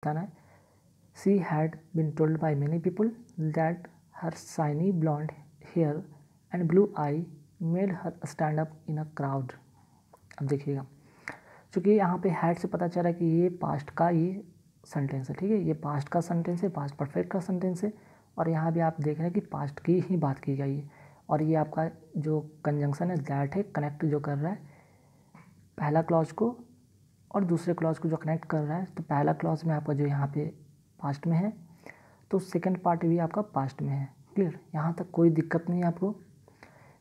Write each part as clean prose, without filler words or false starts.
बताना है। She had been told by many people that her shiny blonde hair and blue eye made her stand up in a crowd. अब देखिएगा, चूँकि यहाँ पे had से पता चला कि ये पास्ट का ये सेंटेंस है, ठीक है, ये पास्ट का सेंटेंस है, पास्ट परफेक्ट का सेंटेंस है, और यहाँ भी आप देख रहे हैं कि पास्ट की ही बात की गई है। और ये आपका जो कंजंक्शन है दैट है, कनेक्ट जो कर रहा है पहला क्लॉज को और दूसरे क्लॉज को जो कनेक्ट कर रहा है। तो पहला क्लॉज में आपका जो यहाँ पे पास्ट में है, तो सेकंड पार्ट भी आपका पास्ट में है। क्लियर, यहाँ तक कोई दिक्कत नहीं है आपको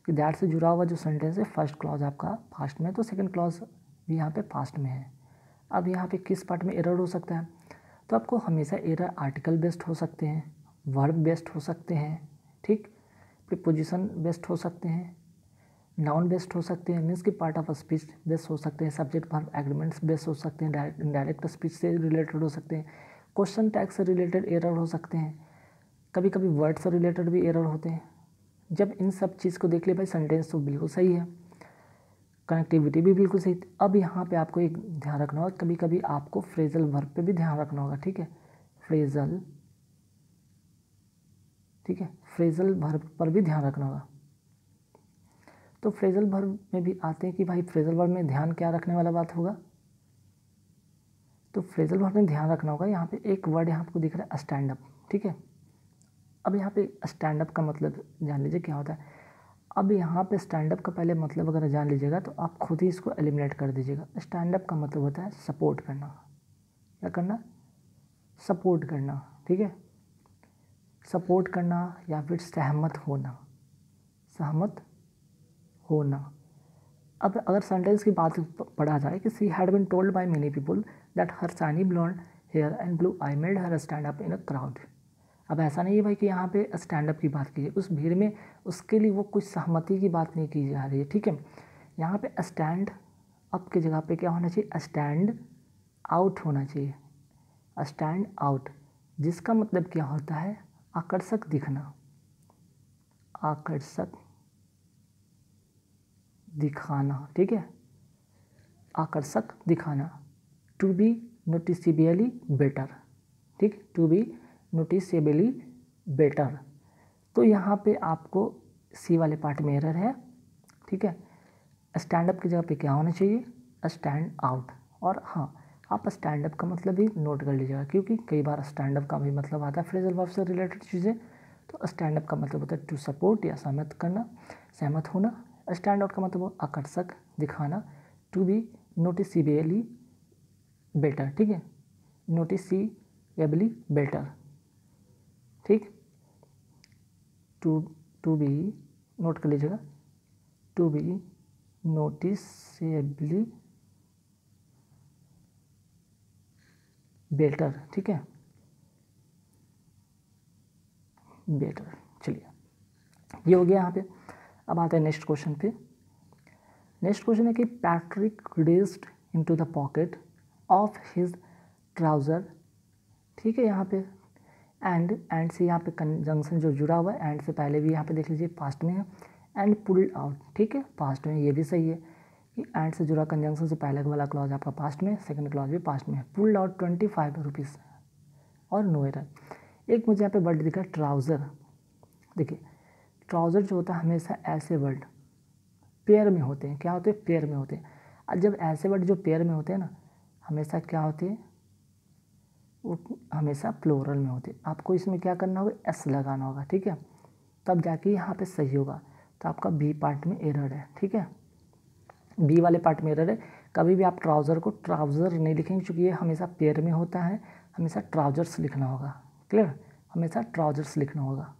कि दैट से जुड़ा हुआ जो सेंटेंस है फर्स्ट क्लॉज आपका पास्ट में, तो सेकंड क्लॉज भी यहाँ पे पास्ट में है। अब यहाँ पे किस पार्ट में एरर हो सकता है, तो आपको हमेशा एरर आर्टिकल बेस्ड हो सकते हैं, वर्ब बेस्ड हो सकते हैं, ठीक, प्रीपोजिशन बेस्ड हो सकते हैं, नाउन बेस्ड हो सकते हैं, मीन्स की पार्ट ऑफ स्पीच बेस्ड हो सकते हैं, सब्जेक्ट वर्ब एग्रीमेंट्स बेस्ड हो सकते हैं, डायरेक्ट स्पीच से रिलेटेड हो सकते हैं, क्वेश्चन टैग से रिलेटेड एरर हो सकते हैं, कभी कभी वर्ड से रिलेटेड भी एरर होते हैं। जब इन सब चीज़ को देख ले भाई, सेंटेंस तो बिल्कुल सही है, कनेक्टिविटी भी बिल्कुल सही। अब यहाँ पे आपको एक ध्यान रखना होगा, कभी कभी आपको फ्रेजल वर्ब पे भी ध्यान रखना होगा, ठीक है, फ्रेजल, ठीक है, फ्रेजल वर्ब पर भी ध्यान रखना होगा। तो फ्रेजल वर्ब में भी आते हैं कि भाई फ्रेजल वर्ब में ध्यान क्या रखने वाला बात होगा, तो फ्रेजल वर्ब में ध्यान रखना होगा। यहाँ पे एक वर्ड यहाँ आपको दिख रहा है स्टैंड अप, ठीक है। अब यहाँ पे स्टैंड अप का मतलब जान लीजिए क्या होता है। अब यहाँ पे स्टैंड अप का पहले मतलब अगर जान लीजिएगा तो आप खुद ही इसको एलिमिनेट कर दीजिएगा। स्टैंड अप का मतलब होता है सपोर्ट करना। क्या करना, सपोर्ट करना, ठीक है, सपोर्ट करना या फिर सहमत होना, सहमत होना। अब अगर सेंटेंस की बात पढ़ा जाए कि she had been told by many people that her shiny blonde hair and blue eye made her stand up in a crowd. अब ऐसा नहीं है भाई कि यहाँ पे स्टैंड अप की बात की है उस भीड़ में, उसके लिए वो कुछ सहमति की बात नहीं की जा रही है, ठीक है। यहाँ पे स्टैंड अप की जगह पे क्या होना चाहिए, स्टैंड आउट होना चाहिए, स्टैंड आउट, जिसका मतलब क्या होता है, आकर्षक दिखना, आकर्षक दिखाना, ठीक है, आकर्षक दिखाना, टू बी नोटिसेबली बेटर, ठीक, टू बी नोटिसेबली बेटर। तो यहाँ पे आपको सी वाले पार्ट में एरर है, ठीक है। स्टैंड अप की जगह पे क्या होना चाहिए, स्टैंड आउट। और हाँ, आप स्टैंड अप का मतलब भी नोट कर लीजिएगा, क्योंकि कई बार स्टैंड अप का भी मतलब आता है फ्रेजल वर्ब से रिलेटेड चीज़ें। तो स्टैंड अप का मतलब होता है टू सपोर्ट या सहमत करना, सहमत होना। स्टैंड आउट का मतलब आकर्षक दिखाना, टू बी नोटिसेबली बेटर, ठीक है, नोटिसेबली बेटर, ठीक, टू बी नोट कर लीजिएगा, टू बी नोटिसेबली बेटर, ठीक है, बेटर। चलिए, ये हो गया यहाँ पे। अब आते हैं नेक्स्ट क्वेश्चन पे। नेक्स्ट क्वेश्चन है कि Patrick reached into the pocket of his trouser, ठीक है। यहाँ पे एंड से यहाँ पे कंजंक्शन जो जुड़ा हुआ है, एंड से पहले भी यहाँ पे देख लीजिए पास्ट में है, एंड पुल्ड आउट, ठीक है, पास्ट में। ये भी सही है कि एंड से जुड़ा कंजंक्शन से पहले वाला क्लॉज आपका पास्ट में, सेकंड क्लॉज भी पास्ट में है। पुल्ड आउट 25 रुपीज़ और नो एरर। एक मुझे यहाँ पे वर्ड दिखा ट्राउज़र। देखिए, ट्राउज़र जो होता है हमेशा ऐसे वर्ड पेयर में होते हैं। क्या होते हैं, पेयर में होते हैं। और जब ऐसे वर्ड जो पेयर में होते हैं ना, हमेशा क्या होते हैं, वो हमेशा प्लोरल में होते हैं। आपको इसमें क्या करना होगा, एस लगाना होगा, ठीक है, तब जाके यहाँ पे सही होगा। तो आपका बी पार्ट में एरर है, ठीक है, बी वाले पार्ट में एरर है। कभी भी आप ट्राउज़र को ट्राउज़र नहीं लिखेंगे, क्योंकि ये हमेशा पेयर में होता है, हमेशा ट्राउजर्स लिखना होगा। क्लियर, हमेशा ट्राउजर्स लिखना होगा।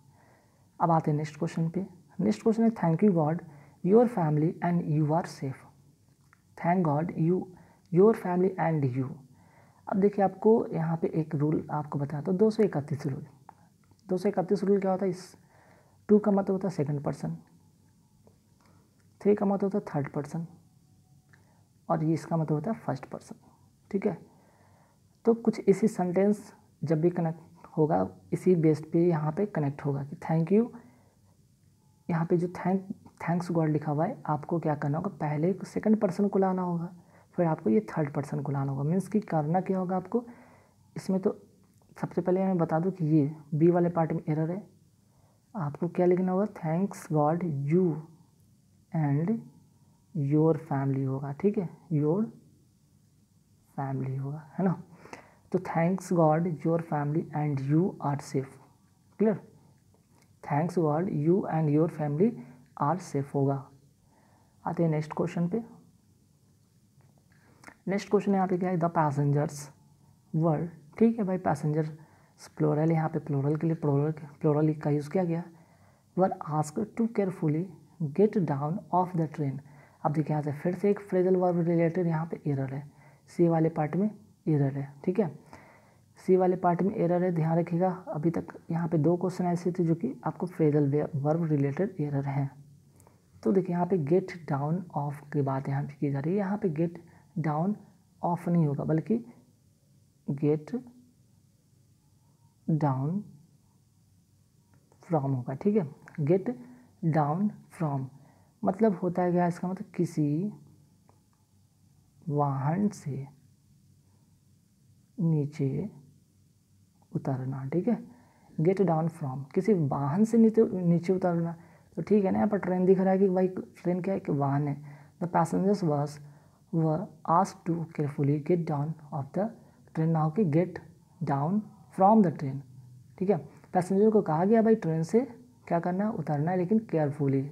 अब आते हैं नेक्स्ट क्वेश्चन पे। नेक्स्ट क्वेश्चन है thank you God your family and you are safe. Thank God your family and you. अब देखिए, आपको यहाँ पे एक रूल आपको बताता हूँ, 231 रूल। 231 रूल क्या होता है, इस 2 का मतलब होता है सेकंड पर्सन, 3 का मतलब होता है थर्ड पर्सन, और ये इसका मतलब होता है फर्स्ट पर्सन, ठीक है। तो कुछ इसी सेंटेंस जब भी कनेक्ट होगा, इसी बेस पे यहाँ पे कनेक्ट होगा कि थैंक यू, यहाँ पे जो थैंक्स गॉड लिखा हुआ है, आपको क्या करना होगा, पहले सेकंड पर्सन को लाना होगा, फिर आपको ये थर्ड पर्सन को लाना होगा। मीन्स कि करना क्या होगा, आपको इसमें तो सबसे पहले मैं बता दूं कि ये बी वाले पार्ट में एरर है। आपको क्या लिखना होगा, thanks God you and your family होगा, ठीक है, योर फैमिली होगा, है ना। तो thanks God your family and you are safe, clear. Thanks God you and your family are safe होगा। आते हैं नेक्स्ट क्वेश्चन पे। नेक्स्ट क्वेश्चन यहाँ पे क्या है, द पैसेंजर्स वर, ठीक है भाई, पैसेंजर प्लोरल, यहाँ पे प्लोरल के लिए प्लोरल का यूज़ किया गया। Were asked to carefully get down off the train. अब देखिए यहाँ से फिर से एक फ्रेजल वर्ब रिलेटेड यहाँ पे एरर है, सी वाले पार्ट में एरर है, ठीक है, सी वाले पार्ट में एरर है, ध्यान रखिएगा। अभी तक यहाँ पे 2 क्वेश्चन ऐसे थे जो कि आपको फ्रेजल वर्ब रिलेटेड एरर हैं। तो देखिए यहाँ पे गेट डाउन ऑफ की बात यहाँ पे की जा रही है। यहाँ पे गेट डाउन ऑफ नहीं होगा बल्कि गेट डाउन फ्रॉम होगा, ठीक है। गेट डाउन फ्रॉम मतलब होता है क्या, इसका मतलब किसी वाहन से नीचे उतरना, ठीक है। गेट डाउन फ्रॉम किसी वाहन से नीचे उतरना, तो ठीक है ना। यहाँ पर ट्रेन दिख रहा है कि भाई ट्रेन क्या है, कि वाहन है। The passengers were asked to carefully get down off the train, ना हो कि get down from the train, ठीक है। पैसेंजर को कहा गया भाई ट्रेन से क्या करना है, उतरना है, लेकिन केयरफुली,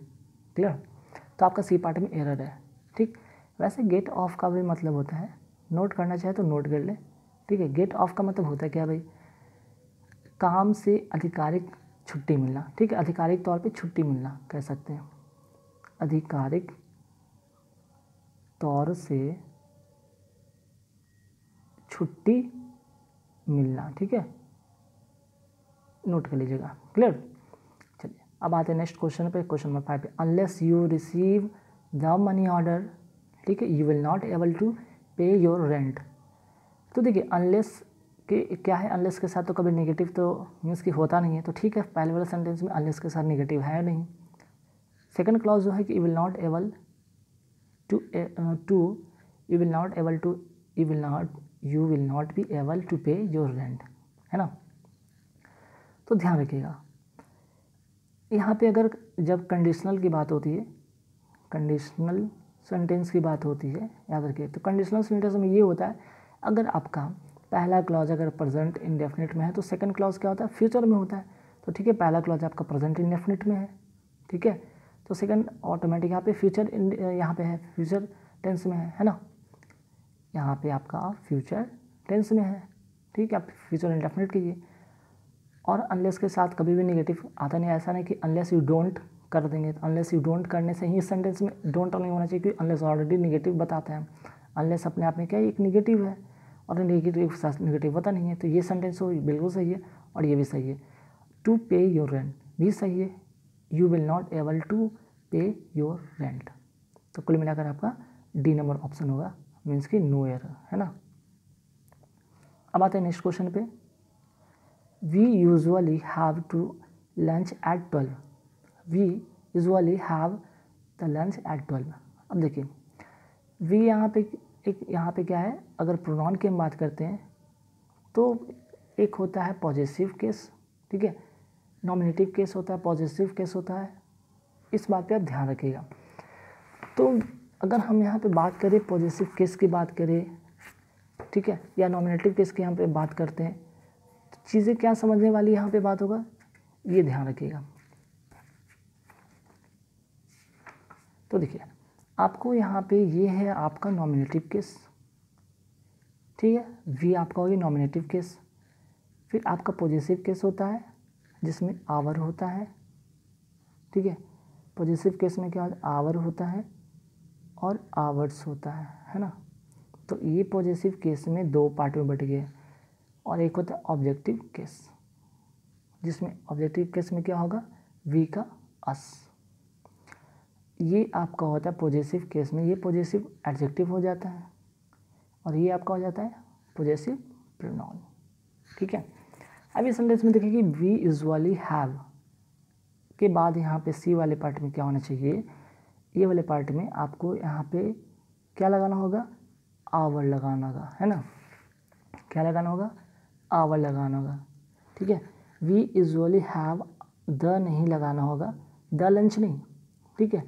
क्लियर। तो आपका सी पार्ट में एरर है, ठीक। वैसे गेट ऑफ का भी मतलब होता है, नोट करना चाहे तो नोट कर ले, ठीक है। गेट ऑफ का मतलब होता है क्या भाई, काम से आधिकारिक छुट्टी मिलना, ठीक है, आधिकारिक तौर पे छुट्टी मिलना कह सकते हैं, आधिकारिक तौर से छुट्टी मिलना, ठीक है, नोट कर लीजिएगा, क्लियर। चलिए अब आते हैं नेक्स्ट क्वेश्चन पे, क्वेश्चन नंबर 5 पे। Unless you receive the money order, ठीक है, you will not able to pay your rent. तो देखिए अनलेस के क्या है, अनलेस के साथ तो कभी नेगेटिव तो मीन्स कि होता नहीं है, तो ठीक है, पहले वाले सेंटेंस में अनलेस के साथ नेगेटिव है नहीं। सेकंड क्लॉज जो है कि you will not able to you will not able to you will not be able to pay your rent, है ना। तो ध्यान रखिएगा यहाँ पे अगर जब कंडीशनल की बात होती है, कंडीशनल सेंटेंस की बात होती है, याद रखिए, तो कंडीशनल सेंटेंस में ये होता है, अगर आपका पहला क्लॉज अगर प्रेजेंट इंडेफिनिट में है तो सेकंड क्लॉज क्या होता है, फ्यूचर में होता है। तो ठीक है, पहला क्लॉज आपका प्रेजेंट इंडेफिनिट में है, ठीक है, तो सेकंड ऑटोमेटिक यहाँ पे फ्यूचर यहाँ पे है, फ्यूचर टेंस में है ना, यहाँ पे आपका फ्यूचर टेंस में है, ठीक है। आप फ्यूचर इंडेफिनिट कीजिए। और अनलेस के साथ कभी भी नेगेटिव आता नहीं, ऐसा नहीं कि अनलेस यू डोंट कर देंगे, तो अनलेस यू डोंट करने से ही इस सेंटेंस में डोंट नहीं होना चाहिए, क्योंकि अनलेस ऑलरेडी नेगेटिव बताते हैं। अनलेस अपने आप में क्या है, एक नेगेटिव है, और नेगेटिव के साथ नेगेटिव पता नहीं है, तो ये सेंटेंस हो बिल्कुल सही है, और ये भी सही है। टू पे योर रेंट भी सही है, you will not able to pay your rent. तो कुल मिलाकर आपका डी नंबर ऑप्शन होगा, मीन्स कि नो एरर, है ना। अब आते हैं नेक्स्ट क्वेश्चन पे। We usually have to lunch at 12. We usually have the lunch at 12. अब देखिए we यहाँ पे क्या है, अगर प्रोनाउन की हम बात करते हैं तो एक होता है पॉजिटिव केस, ठीक है, नॉमिनेटिव केस होता है, पॉजिटिव केस होता है, इस बात पे आप ध्यान रखिएगा। तो अगर हम यहाँ पे बात करें पॉजिटिव केस की बात करें, ठीक है, या नॉमिनेटिव केस की यहाँ पे बात करते हैं, चीज़ें क्या समझने वाली यहाँ पे बात होगा, ये ध्यान रखिएगा। तो देखिए आपको यहाँ पे ये है आपका नॉमिनेटिव केस, ठीक है, वी आपका होगी नॉमिनेटिव केस। फिर आपका पॉजिटिव केस होता है जिसमें आवर होता है, ठीक है, पॉजिटिव केस में क्या होता है, आवर होता है और आवर्स होता है ना। तो ये पॉजिटिव केस में 2 पार्ट में बट गए, और एक होता है ऑब्जेक्टिव केस, जिसमें ऑब्जेक्टिव केस में क्या होगा, वी का अस। ये आपका होता है पॉजिटिव केस में, ये पॉजिटिव एडजेक्टिव हो जाता है, और ये आपका हो जाता है पॉजिटिव प्रोनाउन, ठीक है। अब इस सेंटेंस में देखिए कि वी यूजुअली हैव के बाद यहाँ पे सी वाले पार्ट में क्या होना चाहिए, ये वाले पार्ट में आपको यहाँ पे क्या लगाना होगा, आवर लगाना होगा, है ना। क्या लगाना होगा, आवर लगाना होगा, ठीक है। वी यूजुअली हैव द नहीं लगाना होगा, द लंच नहीं, ठीक है।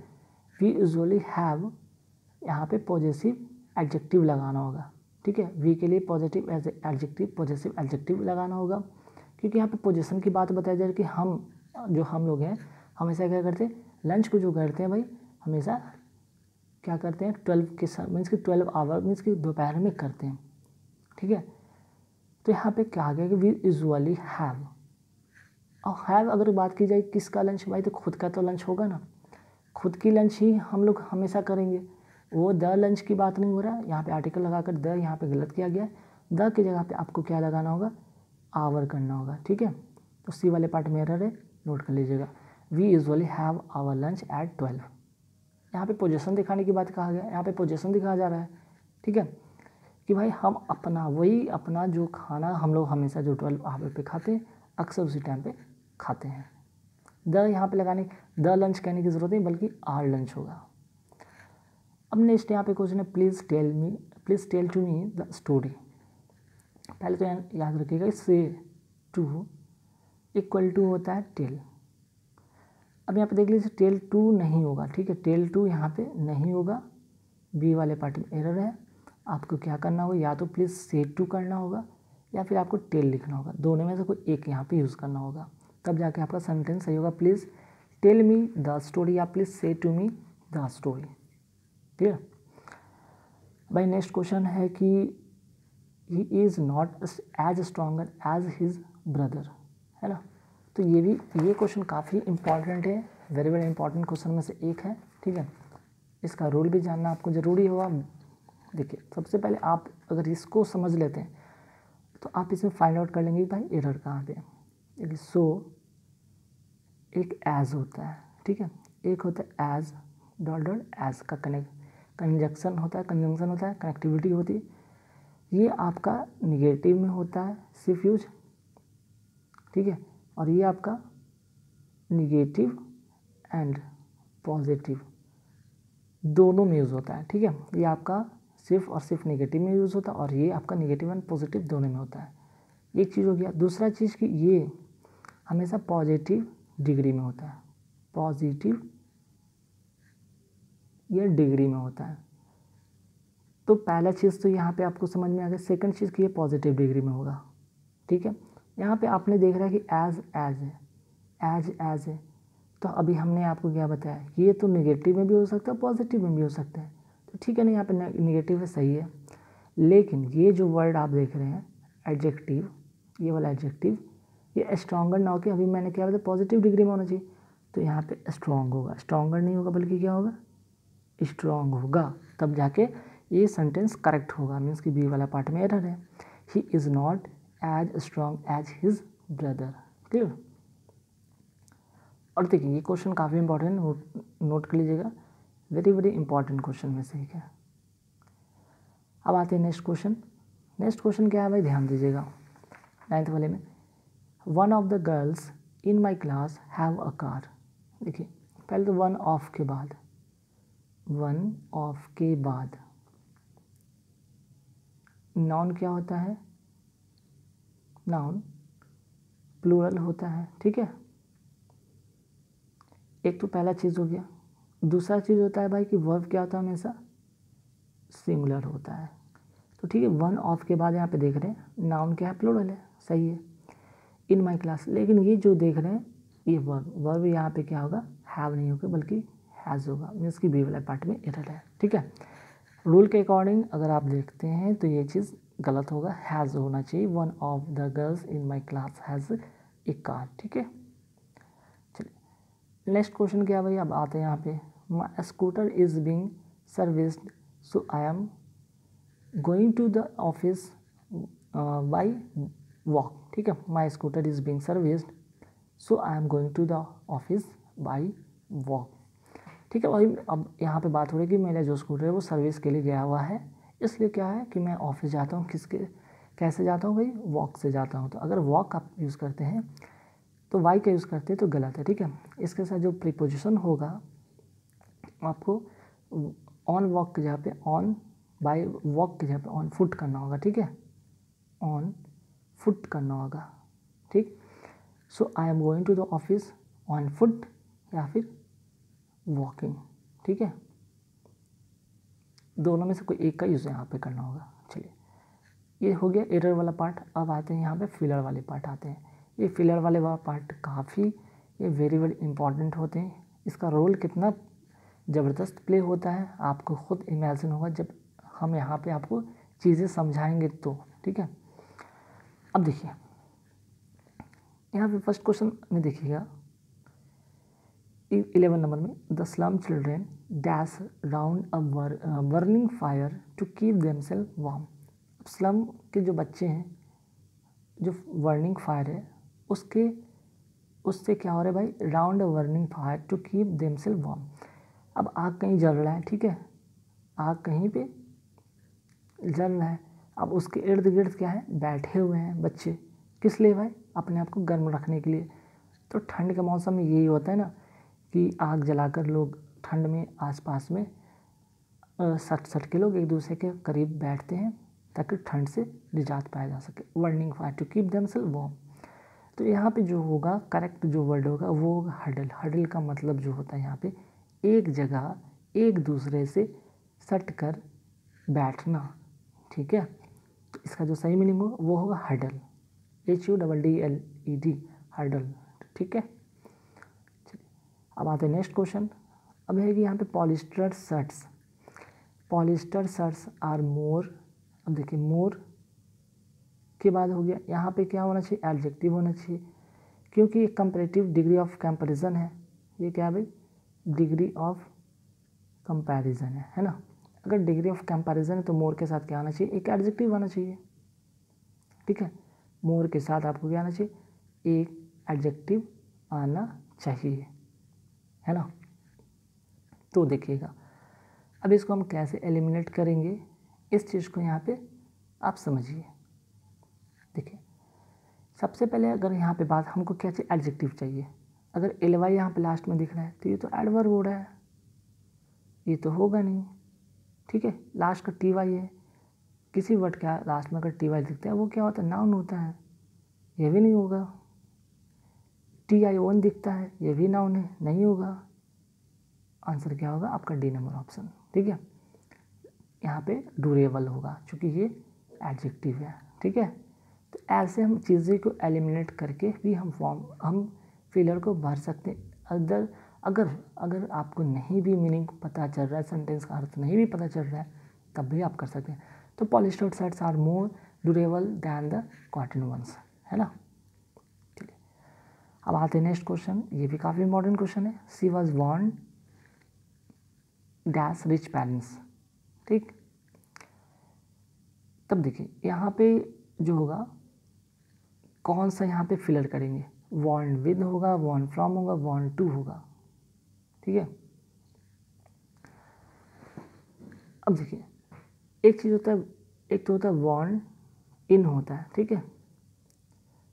वी यूजुअली हैव यहाँ पे पॉजिटिव एडजेक्टिव लगाना होगा, ठीक है। वी के लिए पॉजिटिव एडजेक्टिव पॉजिटिव एडजेक्टिव लगाना होगा, क्योंकि यहाँ पे पोजीशन की बात बताई जा रही है कि हम लोग हैं हमेशा क्या करते हैं, लंच को जो करते हैं भाई हमेशा क्या करते हैं 12 के साथ मीन्स कि 12 आवर मीन्स कि दोपहर में करते हैं, ठीक है। तो यहाँ पे क्या आ गया कि वी यूजुअली हैव, और हैव अगर बात की जाए किसका लंच, भाई तो खुद का तो लंच होगा ना, खुद की लंच ही हम लोग हमेशा करेंगे। वो द लंच की बात नहीं हो रहा है, यहाँ पे आर्टिकल लगाकर द यहाँ पे गलत किया गया है। द की जगह पे आपको क्या लगाना होगा, आवर करना होगा, ठीक है। तो सी वाले पार्ट में एरर है, नोट कर लीजिएगा। We usually have our lunch at 12। यहाँ पे पोजीशन दिखाने की बात कहा गया, यहाँ पे पोजीशन दिखाया जा रहा है, ठीक है, कि भाई हम अपना जो खाना हम लोग हमेशा जो 12 आवर पे खाते हैं अक्सर उसी टाइम पे खाते हैं। द यहाँ पे लगाने, द लंच कहने की ज़रूरत नहीं बल्कि आर लंच होगा। अब नेक्स्ट यहाँ पे क्वेश्चन है, please tell to me the story. पहले तो याद रखिएगा से टू इक्वल टू होता है टेल। अब यहाँ पे देख लीजिए टेल टू नहीं होगा, ठीक है, टेल टू यहाँ पे नहीं होगा, बी वाले पार्ट में एरर है। आपको क्या करना होगा, या तो प्लीज़ से टू करना होगा या फिर आपको टेल लिखना होगा, दोनों में से कोई एक यहाँ पे यूज़ करना होगा, तब जाके आपका सेंटेंस सही होगा। Please tell me the story या please say to me the story, clear. भाई नेक्स्ट क्वेश्चन है कि he is not as stronger as his brother, है ना। तो ये क्वेश्चन काफ़ी इंपॉर्टेंट है, वेरी वेरी इंपॉर्टेंट क्वेश्चन में से एक है, ठीक है। इसका रूल भी जानना आपको ज़रूरी होगा। देखिए सबसे पहले आप अगर इसको समझ लेते हैं तो आप इसमें फाइंड आउट कर लेंगे भाई एरर कहाँ पे है। सो एक एज होता है, ठीक है, एक होता है एज डॉट एज का कंजंक्शन होता है, कनेक्टिविटी होती है, ये आपका निगेटिव में होता है सिर्फ यूज, ठीक है, और ये आपका निगेटिव एंड पॉजिटिव दोनों में यूज़ होता है, ठीक है। ये आपका सिर्फ और सिर्फ नेगेटिव में यूज़ होता है और ये आपका नेगेटिव एंड पॉजिटिव दोनों में होता है। एक चीज़ हो गया। दूसरा चीज़ कि ये हमेशा पॉजिटिव डिग्री में होता है, पॉजिटिव ये डिग्री में होता है। तो पहला चीज़ तो यहाँ पे आपको समझ में आ गया। सेकंड चीज़ कि ये पॉजिटिव डिग्री में होगा, ठीक है। यहाँ पे आपने देख रहा है कि एज है, तो अभी हमने आपको क्या बताया, ये तो नेगेटिव में भी हो सकता है पॉजिटिव में भी हो सकता है, तो ठीक है ना, यहाँ पे नेगेटिव है, सही है। लेकिन ये जो वर्ड आप देख रहे हैं एडजेक्टिव, ये वाला एडजेक्टिव, ये स्ट्रॉन्गर ना हो के अभी मैंने क्या बताया पॉजिटिव डिग्री में होना चाहिए, तो यहाँ पे स्ट्रॉन्ग होगा, स्ट्रॉन्गर नहीं होगा बल्कि क्या होगा, स्ट्रॉन्ग होगा, तब जाके ये सेंटेंस करेक्ट होगा। मीन्स कि बी वाला पार्ट में एरर है। He is not as strong as his brother, clear. और देखिए ये क्वेश्चन काफ़ी इंपॉर्टेंट, नोट कर लीजिएगा, वेरी वेरी इंपॉर्टेंट क्वेश्चन में से एक है। अब आते हैं नेक्स्ट क्वेश्चन। नेक्स्ट क्वेश्चन क्या है भाई, ध्यान दीजिएगा, 9th वाले में, one of the girls in my class have a car. देखिए पहले तो वन ऑफ के बाद नाउन क्या होता है, नाउन प्लूरल होता है, ठीक है। एक तो पहला चीज़ हो गया। दूसरा चीज़ होता है भाई कि वर्ब क्या होता है, हमेशा सिंगुलर होता है। तो ठीक है, वन ऑफ के बाद यहाँ पे देख रहे हैं नाउन क्या है, प्लूरल है, सही है, इन माई क्लास। लेकिन ये जो देख रहे हैं ये वर्ब यहाँ पे क्या होगा, हैव नहीं होगा बल्कि हैज़ होगा, मीन्स कि बी वाला पार्ट में एरर है, ठीक है। रूल के अकॉर्डिंग अगर आप देखते हैं तो ये चीज़ गलत होगा, हैज़ होना चाहिए। One of the girls in my class has a car, ठीक है। चलिए नेक्स्ट क्वेश्चन क्या भाई, अब आते हैं यहाँ पे, my scooter is being serviced so I am going to the office by walk, ठीक है। My scooter is being serviced so I am going to the office by walk, ठीक है। भाई अब यहाँ पे बात हो रही है कि मेरा जो स्कूटर है वो सर्विस के लिए गया हुआ है, इसलिए क्या है कि मैं ऑफिस जाता हूँ, कैसे जाता हूँ भाई, वॉक से जाता हूँ। तो अगर वॉक आप यूज़ करते हैं तो वाई का यूज़ करते हैं तो गलत है, ठीक है। इसके साथ जो प्रीपोजिशन होगा आपको ऑन वॉक की जगह पे ऑन, बाय वॉक की जगह पे ऑन फुट करना होगा, ठीक है, ऑन फुट करना होगा, ठीक। So I am going to the office on foot या फिर वॉकिंग, ठीक है, दोनों में से कोई एक का यूज़ यहाँ पे करना होगा। चलिए, ये हो गया एरर वाला पार्ट। अब आते हैं यहाँ पे फिलर वाले पार्ट आते हैं। ये फिलर वाले पार्ट काफ़ी ये वेरी इंपॉर्टेंट होते हैं। इसका रोल कितना ज़बरदस्त प्ले होता है आपको खुद इमेजिन होगा जब हम यहाँ पे आपको चीज़ें समझाएंगे तो, ठीक है। अब देखिए यहाँ पे फर्स्ट क्वेश्चन में देखिएगा 11 नंबर में, the slum children dash round a burning fire to keep themselves warm. Slum के जो बच्चे हैं, जो बर्निंग फायर है उससे क्या हो रहा है भाई, round a burning fire to keep themselves warm. अब आग कहीं जल रहा है, ठीक है, आग कहीं पे जल रहा है, अब उसके इर्द गिर्द क्या है, बैठे हुए हैं बच्चे, किस लिए भाई, अपने आप को गर्म रखने के लिए। तो ठंड के मौसम में यही होता है ना कि आग जलाकर लोग ठंड में आसपास में सट के लोग एक दूसरे के करीब बैठते हैं ताकि ठंड से निजात पाया जा सके। Burning fire to keep themselves warm. तो यहाँ पे जो होगा करेक्ट जो वर्ड होगा वो होगा हडल। हडल का मतलब जो होता है यहाँ पे एक जगह एक दूसरे से सट कर बैठना, ठीक है। तो इसका जो सही मीनिंग होगा वो होगा हडल, HUDDLED, हडल, ठीक है। चलिए अब आते हैं नेक्स्ट क्वेश्चन। अब है कि यहाँ पे polyester shirts, polyester shirts are more. अब देखिए मोर के बाद हो गया यहाँ पे क्या होना चाहिए, एडजेक्टिव होना चाहिए, क्योंकि एक कंपैरेटिव डिग्री ऑफ कंपैरिजन है। ये क्या है भाई, डिग्री ऑफ कंपैरिजन है ना। अगर डिग्री ऑफ कंपैरिजन है तो मोर के साथ क्या आना चाहिए, एक एडजेक्टिव आना चाहिए, ठीक है। मोर के साथ आपको क्या आना चाहिए, एक एडजेक्टिव आना चाहिए, है ना। तो देखिएगा अब इसको हम कैसे एलिमिनेट करेंगे, इस चीज़ को यहाँ पे आप समझिए। देखिए सबसे पहले अगर यहाँ पे बात हमको क्या चाहिए, एडजेक्टिव चाहिए। अगर एलवाई यहाँ पे लास्ट में दिख रहा है तो ये तो एडवर्ब हो रहा है, ये तो होगा नहीं, ठीक है। लास्ट का TY है, किसी वर्ड का लास्ट में अगर TY दिखता है वो क्या होता है, नाउन होता है, ये भी नहीं होगा। TION दिखता है, ये भी नाउन है, नहीं होगा। आंसर क्या होगा आपका D नंबर ऑप्शन, ठीक है। यहाँ पे ड्यूरेबल होगा क्योंकि ये एडजेक्टिव है, ठीक है। तो ऐसे हम चीज़ें को एलिमिनेट करके भी हम फिलर को भर सकते हैं। अगर आपको नहीं भी मीनिंग पता चल रहा है, सेंटेंस का अर्थ नहीं भी पता चल रहा है, तब भी आप कर सकते हैं। तो polyester shirts are more durable than the cotton ones, है ना। चलिए अब आते हैं नेक्स्ट क्वेश्चन, ये भी काफ़ी इंपॉर्टेंट क्वेश्चन है। She was born dash rich parents, ठीक। तब देखिए यहाँ पे जो होगा कौन सा यहाँ पे फिलर करेंगे, वॉर्न विद होगा, वॉर्न फ्रॉम होगा, वॉर्न टू होगा, ठीक है। अब देखिए एक चीज़ होता है, एक तो होता है वॉर्न इन होता है, ठीक है,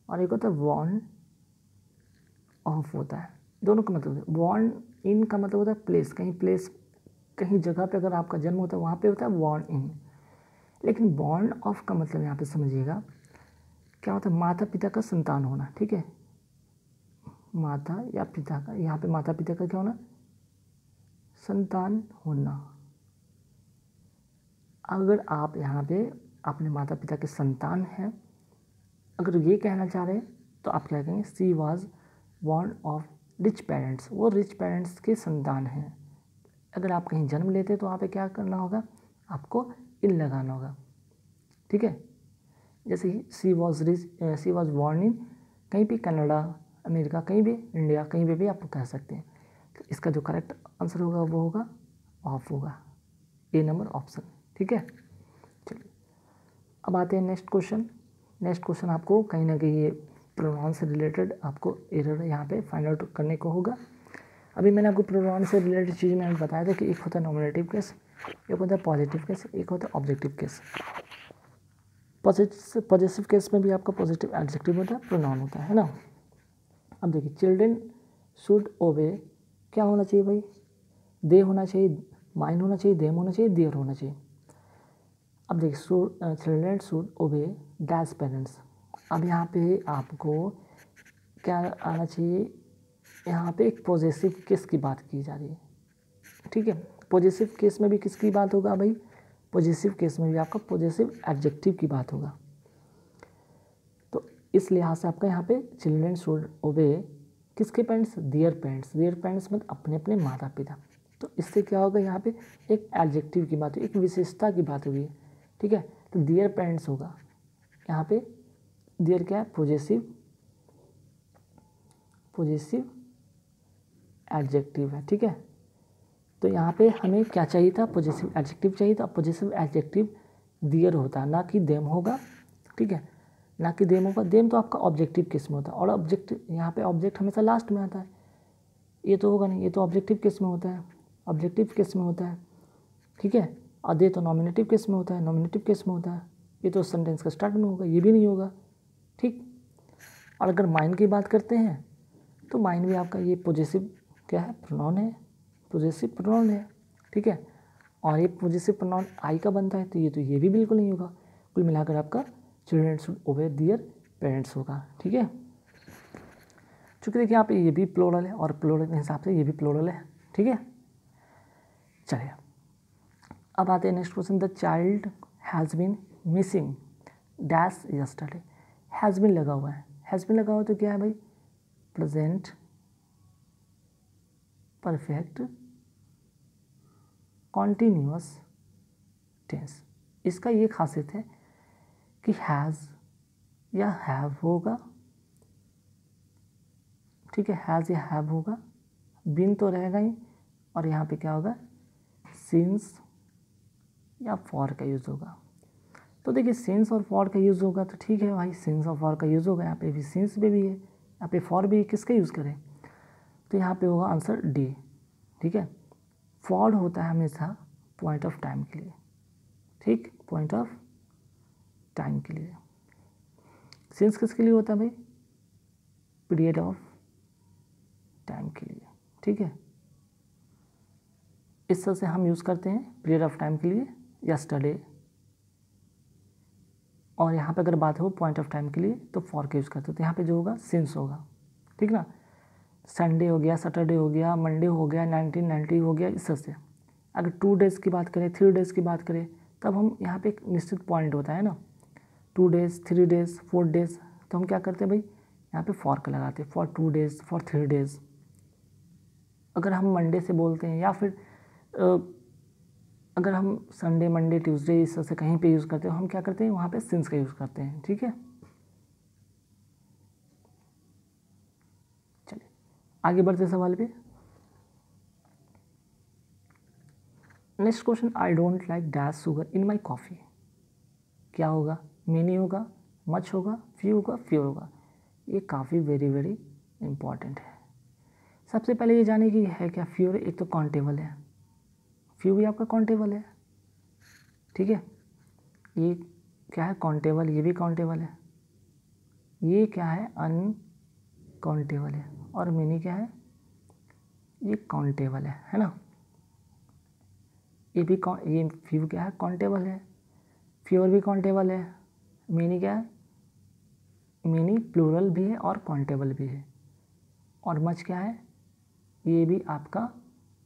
और एक होता है वॉर्न ऑफ होता है। दोनों का मतलब वॉर्न इन का मतलब होता है प्लेस, कहीं जगह पे अगर आपका जन्म होता है वहाँ पे होता है वॉर्न इन। लेकिन बॉर्न ऑफ का मतलब यहाँ पे समझिएगा क्या होता है, माता पिता का संतान होना, ठीक है। माता या पिता का, यहाँ पे माता पिता का क्या होना, संतान होना। अगर आप यहाँ पे अपने माता पिता के संतान हैं, अगर ये कहना चाह रहे हैं तो आप क्या कहेंगे, she was born of rich parents, वो रिच पेरेंट्स के संतान हैं। अगर आप कहीं जन्म लेते हैं तो वहाँ पे क्या करना होगा, आपको इन लगाना होगा, ठीक है। जैसे ही सी वॉज बॉर्न इन, कहीं भी कनाडा, अमेरिका, कहीं भी इंडिया, कहीं पे भी आप कह सकते हैं। तो इसका जो करेक्ट आंसर होगा वो होगा ऑफ होगा, A नंबर ऑप्शन, ठीक है। चलिए अब आते हैं नेक्स्ट क्वेश्चन आपको कहीं ना कहीं ये प्रोनाउन से रिलेटेड आपको एरर यहाँ पे फाइंड आउट करने को होगा। अभी मैंने आपको प्रोनाउन से रिलेटेड चीज़ मैंने बताया था कि एक होता है नॉमिनेटिव केस, एक होता है पॉजिटिव केस, एक होता है ऑब्जेक्टिव केस। पॉजिटिव केस में भी आपका पॉजिटिव एडजेक्टिव होता है, प्रोनाउन होता है ना। अब देखिए चिल्ड्रेन शुड ओबे, क्या होना चाहिए भाई, दे होना चाहिए, माइन होना चाहिए, देम होना चाहिए, देयर होना चाहिए। अब देखिए चिल्ड्रेन शुड ओबे डैश पेरेंट्स, अब यहाँ पे आपको क्या आना चाहिए, यहाँ पे एक पॉजेसिव केस की बात की जा रही है, ठीक है। पॉजेसिव केस में भी किसकी बात होगा भाई, पॉजेसिव केस में भी आपका पॉजेसिव एडजेक्टिव की बात होगा। तो इस लिहाज से आपका यहाँ पे चिल्ड्रन शुड ओबे किसके parents, their parents. Their parents मतलब अपने अपने माता पिता। तो इससे क्या होगा, यहाँ पे एक एडजेक्टिव की बात हुई, एक विशेषता की बात हुई है, ठीक है। तो देयर पेरेंट्स होगा, यहाँ पे देयर क्या है, पॉजेसिव एडजेक्टिव है, ठीक है। तो यहाँ पे हमें क्या चाहिए था, पॉजेसिव एडजेक्टिव चाहिए था। पॉजेसिव एडजेक्टिव देयर होता है, ना कि देम होगा, ठीक है, ना कि देम होगा। देम तो आपका ऑब्जेक्टिव केस में होता है, और ऑब्जेक्टिव यहाँ पे ऑब्जेक्ट हमेशा लास्ट में आता है, ये तो होगा नहीं, ये तो ऑब्जेक्टिव केस में होता है, ऑब्जेक्टिव केस में होता है, ठीक है। और दे तो नॉमिनेटिव केस में होता है, नॉमिनेटिव केस में होता है, ये तो सेंटेंस का स्टार्ट में होगा, ये भी नहीं होगा, ठीक। और अगर माइन की बात करते हैं तो माइन भी आपका ये पॉजेसिव क्या है, प्रोनाउन है, पॉजेसिव प्रोनाउन है, ठीक है। और ये पॉजेसिव प्रोनाउन आई का बनता है, तो ये भी बिल्कुल नहीं होगा। कुल मिलाकर आपका चिल्ड्रन शुड ओबे देयर पेरेंट्स होगा, ठीक है। चूँकि देखिए यहाँ पे ये भी प्लूरल है और प्लूरल के हिसाब से ये भी प्लूरल है, ठीक है। चलिए अब आते हैं next question. The child has been missing dash yesterday. Has been लगा हुआ है, हैज़ बीन लगा हुआ तो क्या है भाई, प्रेजेंट परफेक्ट कॉन्टिन्यूअस टेंस। इसका ये खासियत है कि हैज़ या हैव होगा, ठीक है, हैज़ या हैव होगा, बीन तो रहेगा ही, और यहाँ पे क्या होगा, सिंस या फॉर का यूज़ होगा। तो देखिए सिंस और फॉर का यूज़ होगा तो ठीक है भाई, सिंस और फॉर का यूज़ होगा, यहाँ पे भी सिंस पे भी है, यहाँ पे फॉर भी है, किसका यूज़ करें, तो यहाँ पे होगा आंसर डी, ठीक है। फॉर होता है हमेशा पॉइंट ऑफ टाइम के लिए, ठीक, पॉइंट ऑफ टाइम के लिए। सिंस किसके लिए होता है भाई, पीरियड ऑफ टाइम के लिए, ठीक है। इस तरह से हम यूज़ करते हैं पीरियड ऑफ टाइम के लिए यस्टरडे, और यहाँ पे अगर बात हो पॉइंट ऑफ टाइम के लिए तो फॉर का यूज़ करते हैं। तो यहाँ पे जो होगा सिंस होगा, ठीक ना। संडे हो गया, सैटरडे हो गया, मंडे हो गया, 1990 हो गया, इस तरह से। अगर 2 डेज़ की बात करें, 3 डेज़ की बात करें, तब हम यहाँ पे एक निश्चित पॉइंट होता है ना, 2 डेज़, 3 डेज़, 4 डेज़, तो हम क्या करते हैं भाई, यहाँ पे फॉर का लगाते हैं, फॉर 2 डेज़, फॉर 3 डेज़। अगर हम मंडे से बोलते हैं, या फिर अगर हम संडे, मंडे, ट्यूसडे इस तरह से कहीं पे यूज़ करते हैं, हम क्या करते हैं, वहाँ पे सिंस का यूज़ करते हैं, ठीक है। चलिए आगे बढ़ते सवाल पे। Next question, I don't like dash sugar in my coffee. क्या होगा, मेनी होगा, मच होगा, फ्यू होगा, फ्योर होगा। ये काफ़ी वेरी वेरी इंपॉर्टेंट है। सबसे पहले ये जाने की है क्या, फ्योर एक तो काउंटेबल है, फ्यू भी आपका काउंटेबल है, ठीक है। ये क्या है, काउंटेबल, ये भी काउंटेबल है, ये क्या है, अनकाउंटेबल है, और मेनी क्या है, ये काउंटेबल है ना। ये भी ये फ्यू क्या है, काउंटेबल है, फ्योर भी काउंटेबल है, मेनी क्या है, मेनी प्लूरल भी है और काउंटेबल भी है, और मच क्या है, ये भी आपका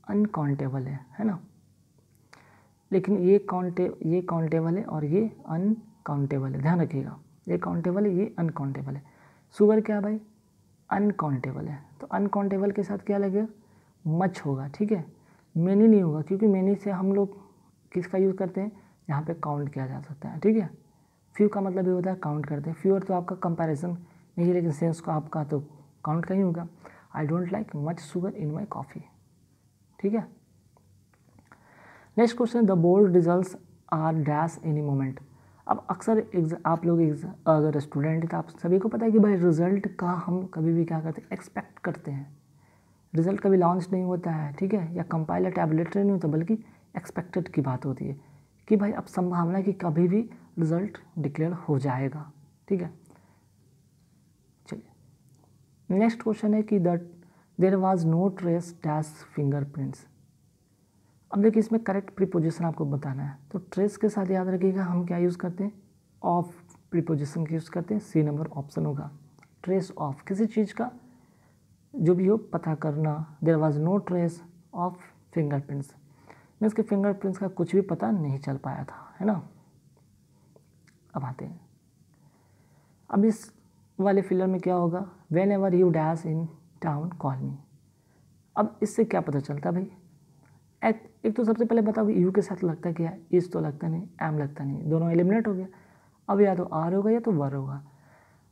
अनकाउंटेबल है ना। लेकिन ये काउंटेबल है और ये अनकाउंटेबल है, ध्यान रखिएगा, ये काउंटेबल है, ये अनकाउंटेबल है। शुगर क्या है भाई, अनकाउंटेबल है, तो अनकाउंटेबल के साथ क्या लगेगा, मच होगा, ठीक है। मेनी नहीं होगा, क्योंकि मेनी से हम लोग किसका यूज़ करते हैं, यहाँ पे काउंट किया जा सकता है, ठीक है। फ्यू का मतलब ये होता है काउंट करते हैं, फ्यूअर तो आपका कंपैरिजन नहीं, लेकिन सेंस का आपका तो काउंट का ही होगा। I don't like much sugar in my coffee, ठीक है। Next question, the board results are dash any moment. अब अक्सर आप लोग अगर स्टूडेंट है तो आप सभी को पता है कि भाई रिजल्ट का हम कभी भी क्या करते हैं, एक्सपेक्ट करते हैं। रिजल्ट कभी लॉन्च नहीं होता है, ठीक है, या कंपाइल या टैबलेट नहीं होता, बल्कि एक्सपेक्टेड की बात होती है कि भाई अब संभावना है कि कभी भी रिजल्ट डिक्लेयर हो जाएगा, ठीक है। चलिए नेक्स्ट क्वेश्चन है कि that there was no trace dash fingerprints. अब देखिए इसमें करेक्ट प्रीपोजिशन आपको बताना है, तो ट्रेस के साथ याद रखिएगा हम क्या यूज़ करते हैं, ऑफ प्रीपोजिशन की यूज़ करते हैं, सी नंबर ऑप्शन होगा। ट्रेस ऑफ, किसी चीज़ का जो भी हो पता करना, there was no trace of fingerprints, means के फिंगरप्रिंट्स का कुछ भी पता नहीं चल पाया था, है ना। अब आते हैं, अब इस वाले फिलर में क्या होगा, when ever you dash in town call मी। अब इससे क्या पता चलता भाई, एक तो सबसे पहले बताओ यू के साथ लगता क्या है, इस तो लगता नहीं, एम लगता नहीं, दोनों एलिमिनेट हो गया। अब या तो आर होगा या तो वर होगा।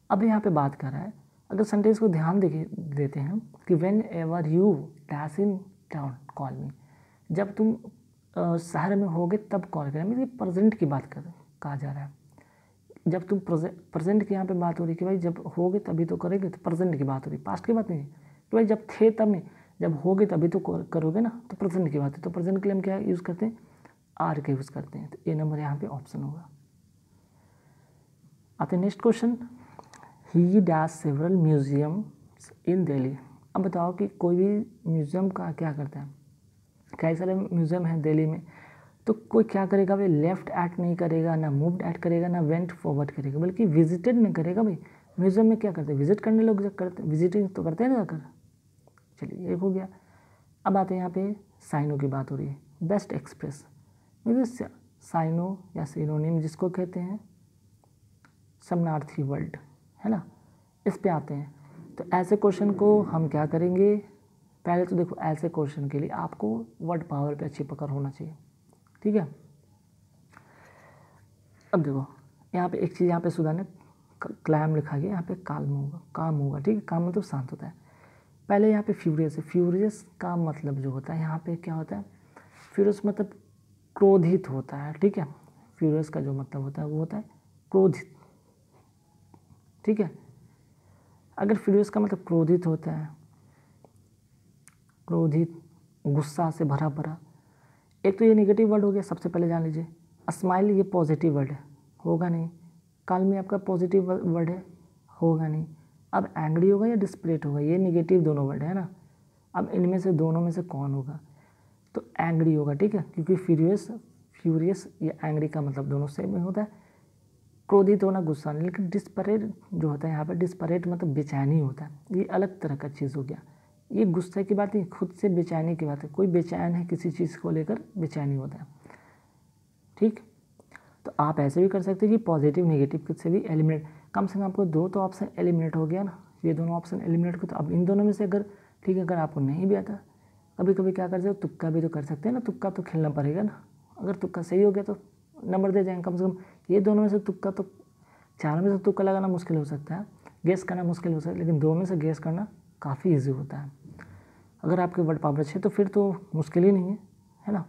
अब यहाँ पे बात कर रहा है, अगर सेंटेंस को ध्यान देते हैं कि when ever you dash in town call मी, जब तुम शहर में होगे तब कॉल करें, मतलब प्रेजेंट की बात कहा जा रहा है। जब तुम प्रेजेंट की यहाँ पे बात हो रही है कि भाई जब होगे तभी तो करेंगे, तो प्रेजेंट की बात हो रही है, पास्ट की बात नहीं है कि भाई जब थे तब नहीं, जब होगे तभी तो करोगे ना, तो प्रेजेंट की बात है। तो प्रेजेंट के लिए हम क्या यूज़ करते हैं, आर के यूज़ करते हैं। तो ए नंबर यहाँ पे ऑप्शन होगा। आते हैं next question, he dash several museums in Delhi. अब बताओ कि कोई भी म्यूज़ियम का क्या करता है, कई सारे म्यूज़ियम हैं दिल्ली में, तो कोई क्या करेगा भाई, लेफ्ट ऐड नहीं करेगा, ना मूव्ड ऐड करेगा, ना वेंट फॉरवर्ड करेगा, बल्कि विजिटेड नहीं करेगा। भाई म्यूज़ियम में क्या करते हैं, विजिट करने लोग करते हैं, विजिटिंग तो करते हैं ना जाकर। चलिए एक हो गया। अब आते हैं यहाँ पे साइनो की बात हो रही है, बेस्ट एक्सप्रेस, मीन्स साइनो या सिनोनिम जिसको कहते हैं समानार्थी वर्ड, है ना। इस पे आते हैं, तो ऐसे क्वेश्चन को हम क्या करेंगे, पहले तो देखो ऐसे क्वेश्चन के लिए आपको वर्ड पावर पे अच्छी पकड़ होना चाहिए, ठीक है। अब देखो यहाँ पे एक चीज़ यहाँ पे सुधारना, क्लैम लिखा गया, यहाँ पे काम होगा, ठीक है। काम मतलब शांत होता है। पहले यहाँ पे फ्यूरियस है, फ्यूरियस का मतलब जो होता है यहाँ पे क्या होता है, फ्यूरियस मतलब क्रोधित होता है, ठीक है। फ्यूरियस का जो मतलब होता है वो होता है क्रोधित, ठीक है। अगर फ्यूरियस का मतलब क्रोधित होता है, क्रोधित, गुस्सा से भरा भरा, एक तो ये नेगेटिव वर्ड हो गया, सबसे पहले जान लीजिए। स्माइल ये पॉजिटिव वर्ड है, होगा नहीं। काल में आपका पॉजिटिव वर्ड है, होगा नहीं। अब एंग्री होगा या डिस्परेट होगा, ये नेगेटिव दोनों वर्ड है ना। अब इनमें से दोनों में से कौन होगा, तो एंग्री होगा, ठीक है, क्योंकि फ्यूरियस या एंग्री का मतलब दोनों सेम ही होता है, क्रोधित होना, गुस्सा नहीं। लेकिन डिस्परेट जो होता है यहाँ पर, डिस्परेट मतलब बेचैनी होता है, ये अलग तरह का चीज़ हो गया। ये गुस्से की बात नहीं, खुद से बेचैनी की बात है, कोई बेचैन है किसी चीज़ को लेकर, बेचैनी होता है, ठीक। तो आप ऐसे भी कर सकते हैं कि पॉजिटिव नेगेटिव से भी एलिमिनेट, कम से कम आपको दो तो ऑप्शन एलिमिनेट हो गया ना, ये दोनों ऑप्शन एलिमिनेट को। तो अब इन दोनों में से अगर, ठीक है, अगर आपको नहीं भी आता, कभी कभी क्या कर सकते हो, तुक्का भी तो कर सकते हैं ना, तुक्का तो खेलना पड़ेगा ना। अगर तुक्का सही हो गया तो नंबर दे जाएंगे कम से कम। ये दोनों में से तुक्का, तो चार में से तुक्का लगाना मुश्किल हो सकता है, गेस करना मुश्किल हो सकता है, लेकिन दो में से गेस करना काफ़ी ईजी होता है। अगर आपके वर्ड पावर अच्छे तो फिर तो मुश्किल ही नहीं है ना।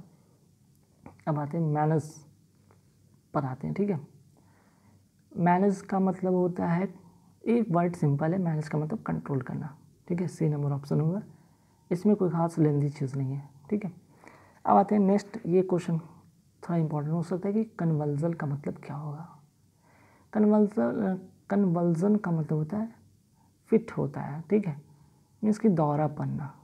अब आते हैं मैनर्स पर आते हैं, ठीक है। मैनेज का मतलब होता है, एक वर्ड सिंपल है, मैनेज का मतलब कंट्रोल करना, ठीक है। सी नंबर ऑप्शन होगा, इसमें कोई खास लेंदी चीज़ नहीं है, ठीक है। अब आते हैं नेक्स्ट, ये क्वेश्चन थोड़ा इंपॉर्टेंट हो सकता है कि कन्वर्जन का मतलब क्या होगा। कन्वर्जन का मतलब होता है फिट होता है, ठीक है, मीन्स कि दौरा पड़ना।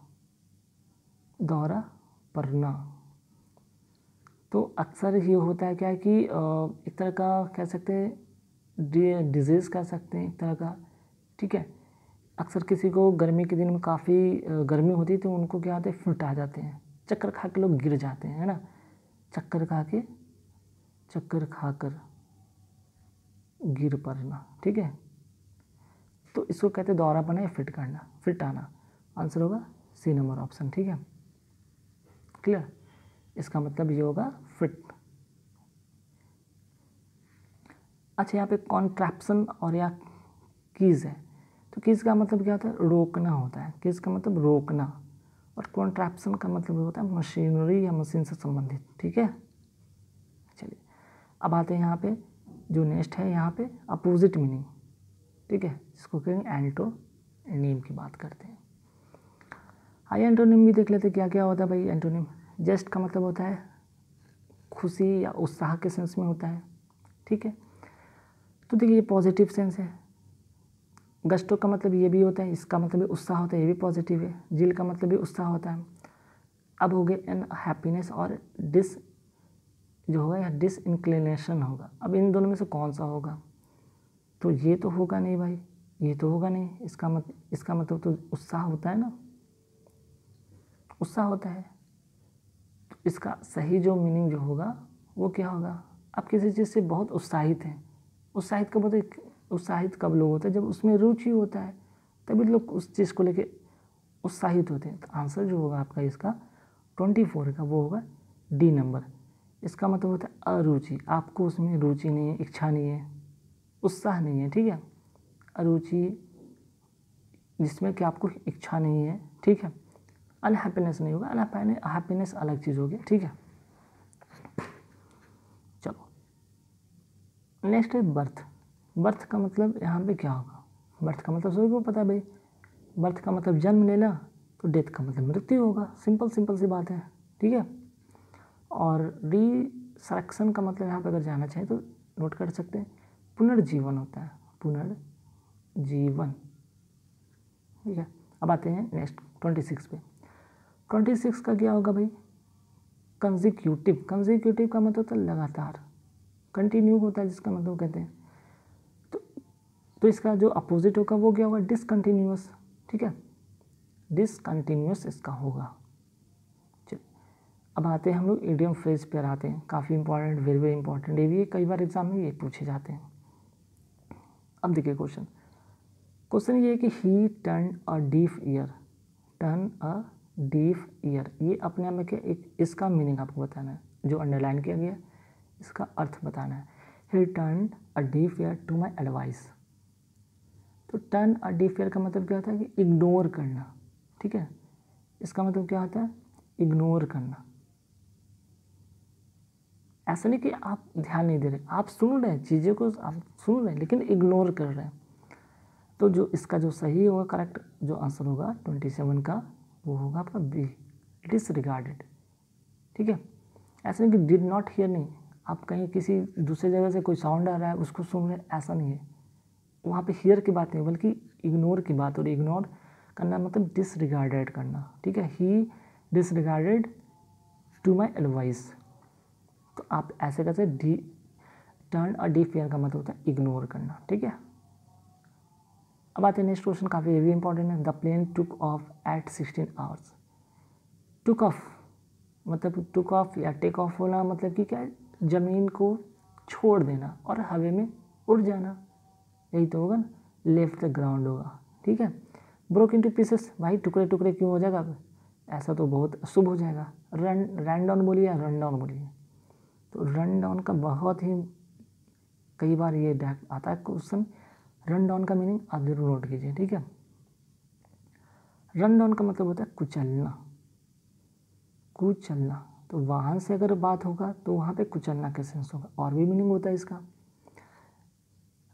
तो अक्सर ये होता है क्या है कि एक तरह का कह सकते हैं, डिजीज़ कह सकते हैं एक तरह का, ठीक है। अक्सर किसी को गर्मी के दिन में काफ़ी गर्मी होती है, तो उनको क्या होता है, फिट आ जाते हैं, चक्कर खा के लोग गिर जाते हैं, है ना। चक्कर खाकर गिर पड़ना, ठीक है। तो इसको कहते हैं दौरा पड़ना या फिट आना। आंसर होगा सी नंबर ऑप्शन, ठीक है, क्लियर। इसका मतलब ये होगा फिट। अच्छा, यहाँ पे कॉन्ट्रैप्शन और या कीज़ है, तो कीज़ का मतलब क्या होता है, रोकना होता है, कीज़ का मतलब रोकना, और कॉन्ट्रैप्शन का मतलब होता है मशीनरी या मशीन से संबंधित, ठीक है। चलिए अब आते हैं यहाँ पे, जो नेक्स्ट है यहाँ पे अपोजिट मीनिंग, ठीक है, जिसको कहेंगे एंटोनिम की बात करते हैं। आइए एंटोनिम भी देख लेते हैं क्या क्या होता है भाई। एंटोनिम, जस्ट का मतलब होता है खुशी या उत्साह के सेंस में होता है, ठीक है। तो देखिए ये पॉजिटिव सेंस है। गस्टो का मतलब ये भी होता है, इसका मतलब भी उत्साह होता है, ये भी पॉजिटिव है। जिल का मतलब भी उत्साह होता है। अब हो गए एन हैप्पीनेस और डिस जो होगा या डिसइंक्लिनेशन होगा। अब इन दोनों में से कौन सा होगा, तो ये तो होगा नहीं भाई, ये तो होगा नहीं। इसका मतलब तो उत्साह होता है ना, उत्साह होता है। तो इसका सही जो मीनिंग जो होगा वो क्या होगा, आप किसी चीज़ से बहुत उत्साहित हैं। उत्साहित कब होता है, उत्साहित कब लोग होते हैं, जब उसमें रुचि होता है, तभी लोग उस चीज़ को लेके उत्साहित होते हैं। तो आंसर जो होगा आपका इसका 24 का वो होगा डी नंबर। इसका मतलब होता है अरुचि, आपको उसमें रुचि नहीं है, इच्छा नहीं है, उत्साह नहीं है, ठीक है। अरुचि जिसमें कि आपको इच्छा नहीं है, ठीक है। अनहैप्पीनेस नहीं होगा, हैप्पीनेस अलग चीज़ होगी, ठीक है। चलो नेक्स्ट है बर्थ। बर्थ का मतलब यहाँ पे क्या होगा, बर्थ का मतलब सभी को पता है भाई, बर्थ का मतलब जन्म लेना, तो डेथ का मतलब मृत्यु होगा। सिंपल सी बात है, ठीक है। और रिसरेक्शन का मतलब यहाँ पे अगर जाना चाहें तो नोट कर सकते हैं, पुनर्जीवन होता है, पुनर्जीवन, ठीक है। अब आते हैं नेक्स्ट 26 पे। 26 का क्या होगा भाई, कंजिक्यूटिव। कंजिक्यूटिव का मतलब होता है लगातार, कंटिन्यू होता है, जिसका मतलब कहते हैं। तो इसका जो अपोजिट होगा वो क्या होगा, डिसकंटिन्यूअस, ठीक है। डिसकंटिन्यूअस इसका होगा। चलिए अब आते हैं हम लोग इडियम फ्रेज पर आते हैं, काफ़ी इंपॉर्टेंट, वेरी वेरी इंपॉर्टेंट, ये भी कई बार एग्जाम में ये पूछे जाते हैं। अब देखिए क्वेश्चन ये है कि ही turn a deaf year, turn a deaf year, ये अपने आप में क्या, एक इसका मीनिंग आपको बताना है, जो अंडरलाइन किया गया इसका अर्थ बताना है। He turn a deaf ear to my advice. तो टर्न अ डीफ ईयर का मतलब क्या होता है कि इग्नोर करना, ठीक है। इसका मतलब क्या होता है, इग्नोर करना। ऐसा नहीं कि आप ध्यान नहीं दे रहे, आप सुन रहे हैं चीज़ों को, आप सुन रहे हैं लेकिन इग्नोर कर रहे हैं। तो जो इसका जो सही होगा, करेक्ट जो आंसर होगा 27 का, वो होगा आपका बी, डिसरिगार्डेड, ठीक है। ऐसा नहीं कि डिड नॉट हियर, नहीं, आप कहीं किसी दूसरे जगह से कोई साउंड आ रहा है उसको सुन रहे हैं, ऐसा नहीं है, वहाँ पे हियर की बात नहीं, बल्कि इग्नोर की बात। और इग्नोर करना मतलब डिसरिगार्डेड करना, ठीक है। ही डिसरिगार्डेड टू माई एडवाइस। तो आप ऐसे कैसे, D turn a deaf ear का मतलब होता है इग्नोर करना, ठीक है। अब आते हैं नेक्स्ट क्वेश्चन, काफ़ी ये भी इंपॉर्टेंट है। The plane took off at 16 hours. Took off मतलब, टुक ऑफ या टेक ऑफ होना मतलब कि क्या है, ज़मीन को छोड़ देना और हवा में उड़ जाना, यही तो होगा ना, लेफ्ट द ग्राउंड होगा, ठीक है। ब्रोक इनटू पीसेस, भाई टुकड़े टुकड़े क्यों हो जाएगा, ऐसा तो बहुत शुभ हो जाएगा। रन डाउन बोलिए या रन डाउन बोलिए, तो रन डाउन का बहुत ही कई बार ये आता है क्वेश्चन। रन डाउन का मीनिंग आप जरूर नोट कीजिए, ठीक है। रन डाउन का मतलब होता है कुचलना, कुचलना। तो वाहन से अगर बात होगा तो वहाँ पे कुचलना का सेंस होगा, और भी मीनिंग होता है इसका।